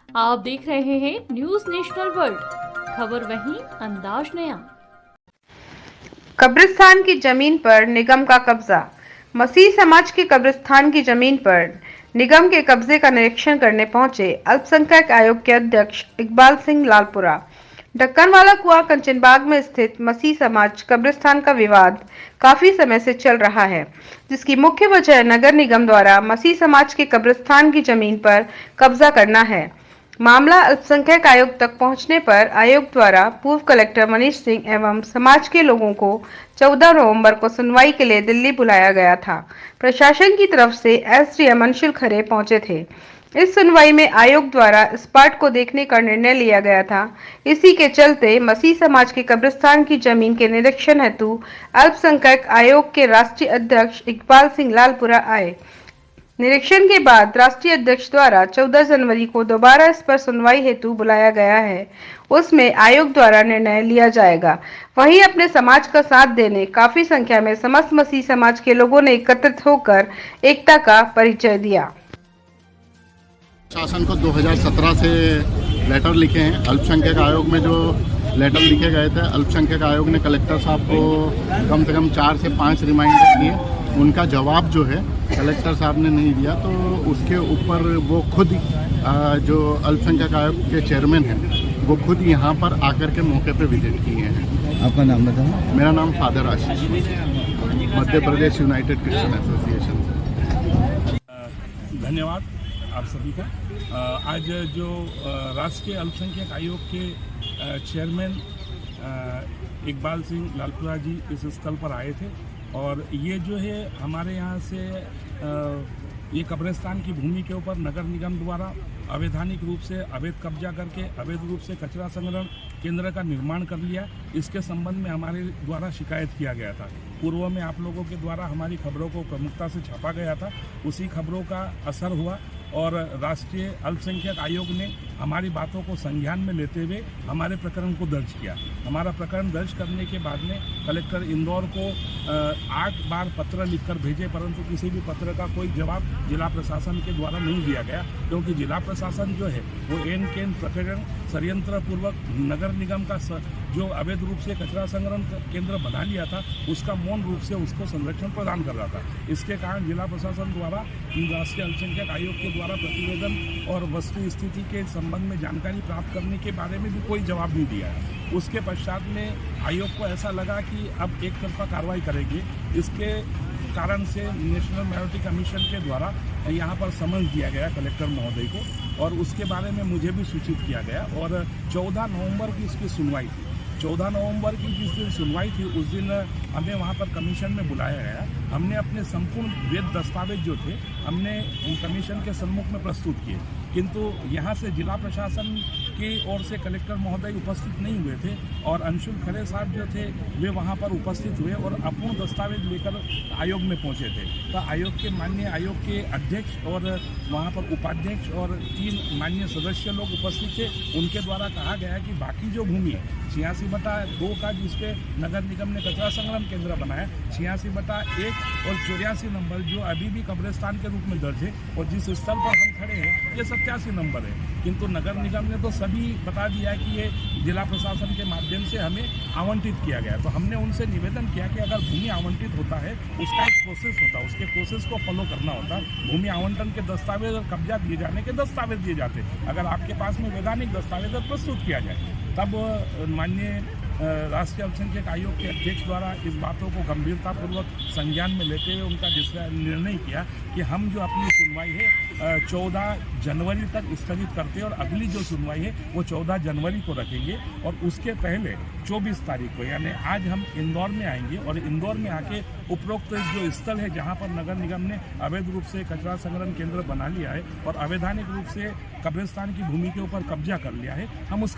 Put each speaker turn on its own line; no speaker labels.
आप देख रहे हैं न्यूज नेशनल वर्ल्ड, खबर वहीं अंदाज नया।
कब्रिस्तान की जमीन पर निगम का कब्जा। मसीह समाज के कब्रिस्तान की जमीन पर निगम के कब्जे का निरीक्षण करने पहुंचे अल्पसंख्यक आयोग के अध्यक्ष इकबाल सिंह लालपुरा। ढक्कनवाला कुआं कंचनबाग में स्थित मसीह समाज कब्रिस्तान का विवाद काफी समय से चल रहा है, जिसकी मुख्य वजह नगर निगम द्वारा मसीह समाज के कब्रिस्तान की जमीन पर कब्जा करना है। मामला अल्पसंख्यक आयोग तक पहुंचने पर आयोग द्वारा पूर्व कलेक्टर मनीष सिंह एवं समाज के लोगों को 14 नवंबर को सुनवाई के लिए दिल्ली बुलाया गया था। प्रशासन की तरफ से एसडीएम अंशुल खरे पहुंचे थे। इस सुनवाई में आयोग द्वारा स्पॉट को देखने का निर्णय लिया गया था। इसी के चलते मसीह समाज के कब्रिस्तान की जमीन के निरीक्षण हेतु अल्पसंख्यक आयोग के राष्ट्रीय अध्यक्ष इकबाल सिंह लालपुरा आए। निरीक्षण के बाद राष्ट्रीय अध्यक्ष द्वारा 14 जनवरी को दोबारा इस पर सुनवाई हेतु बुलाया गया है। उसमें आयोग द्वारा निर्णय लिया जाएगा। वहीं अपने समाज का साथ देने काफी संख्या में समस्त मसीह समाज के लोगों ने एकत्रित होकर एकता का परिचय दिया।
शासन को 2017 से लेटर लिखे हैं। अल्पसंख्यक आयोग में जो लेटर लिखे गए थे, अल्पसंख्यक आयोग ने कलेक्टर साहब को कम से कम 4 से 5 रिमाइंडर दिए। उनका जवाब जो है कलेक्टर साहब ने नहीं दिया, तो उसके ऊपर वो खुद जो अल्पसंख्यक आयोग के चेयरमैन हैं वो खुद यहाँ पर आकर के मौके पे विजिट किए हैं।
आपका नाम बताओ।
मेरा नाम फादर आशीष, Madhya Pradesh United Christian association से।
धन्यवाद आप सभी का। आज जो राष्ट्रीय अल्पसंख्यक आयोग के चेयरमैन इकबाल सिंह लालपुरा जी इस स्थल पर आए थे, और ये जो है हमारे यहाँ से ये कब्रिस्तान की भूमि के ऊपर नगर निगम द्वारा अवैधानिक रूप से अवैध कब्जा करके अवैध रूप से कचरा संग्रहण केंद्र का निर्माण कर लिया। इसके संबंध में हमारे द्वारा शिकायत किया गया था। पूर्व में आप लोगों के द्वारा हमारी खबरों को प्रमुखता से छापा गया था। उसी खबरों का असर हुआ और राष्ट्रीय अल्पसंख्यक आयोग ने हमारी बातों को संज्ञान में लेते हुए हमारे प्रकरण को दर्ज किया। हमारा प्रकरण दर्ज करने के बाद में कलेक्टर इंदौर को 8 बार पत्र लिखकर भेजे, परंतु किसी भी पत्र का कोई जवाब जिला प्रशासन के द्वारा नहीं दिया गया, क्योंकि जिला प्रशासन जो है वो एन केन प्रकरण षड्यंत्र पूर्वक नगर निगम का जो अवैध रूप से कचरा संग्रहण केंद्र बना लिया था उसका मौन रूप से उसको संरक्षण प्रदान कर रहा था। इसके कारण जिला प्रशासन द्वारा राष्ट्रीय अल्पसंख्यक आयोग के द्वारा प्रतिवेदन और वस्तु स्थिति के संबंध में जानकारी प्राप्त करने के बारे में भी कोई जवाब नहीं दिया है। उसके पश्चात में आयोग को ऐसा लगा कि अब एक तरफा कार्रवाई करेंगे। इसके कारण से नेशनल माइनॉरिटी कमीशन के द्वारा यहाँ पर समन दिया गया कलेक्टर महोदय को, और उसके बारे में मुझे भी सूचित किया गया। और 14 नवंबर की इसकी सुनवाई थी। 14 नवंबर की जिस दिन सुनवाई थी उस दिन हमें वहाँ पर कमीशन में बुलाया गया। हमने अपने संपूर्ण वैध दस्तावेज जो थे हमने कमीशन के सम्मुख में प्रस्तुत किए, किंतु यहाँ से जिला प्रशासन की ओर से कलेक्टर महोदय उपस्थित नहीं हुए थे, और अंशुल खरे साहब जो थे वे वहाँ पर उपस्थित हुए और अपूर्ण दस्तावेज लेकर आयोग में पहुँचे थे। तो आयोग के माननीय आयोग के अध्यक्ष और वहाँ पर उपाध्यक्ष और 3 माननीय सदस्य लोग उपस्थित थे। उनके द्वारा कहा गया कि बाकी जो भूमि है 86/2 का, जिसपे नगर निगम ने कचरा संग्रहण केंद्र बनाया, 86/1 और 84 नंबर जो अभी भी कब्रिस्तान के रूप में दर्ज है, और जिस स्थल पर हम खड़े हैं ये 87 नंबर है। किंतु नगर निगम ने तो सभी बता दिया कि ये जिला प्रशासन के माध्यम से हमें आवंटित किया गया। तो हमने उनसे निवेदन किया कि अगर भूमि आवंटित होता है उसका एक प्रोसेस होता है, उसके प्रोसेस को फॉलो करना होता है। भूमि आवंटन के दस्तावेज और कब्जा दिए जाने के दस्तावेज दिए जाते। अगर आपके पास में वैधानिक दस्तावेज प्रस्तुत किया जाए, तब माननीय राष्ट्रीय अल्पसंख्यक आयोग के अध्यक्ष द्वारा इस बातों को गंभीरतापूर्वक संज्ञान में लेते हुए उनका निर्णय किया कि हम जो अपनी सुनवाई है 14 जनवरी तक स्थगित करते हैं, और अगली जो सुनवाई है वो 14 जनवरी को रखेंगे। और उसके पहले 24 तारीख को यानी आज हम इंदौर में आएंगे, और इंदौर में आके उपरोक्त जो स्थल है जहाँ पर नगर निगम ने अवैध रूप से कचरा संग्रहण केंद्र बना लिया है और अवैधानिक रूप से कब्रिस्तान की भूमि के ऊपर कब्जा कर लिया है, हम उसका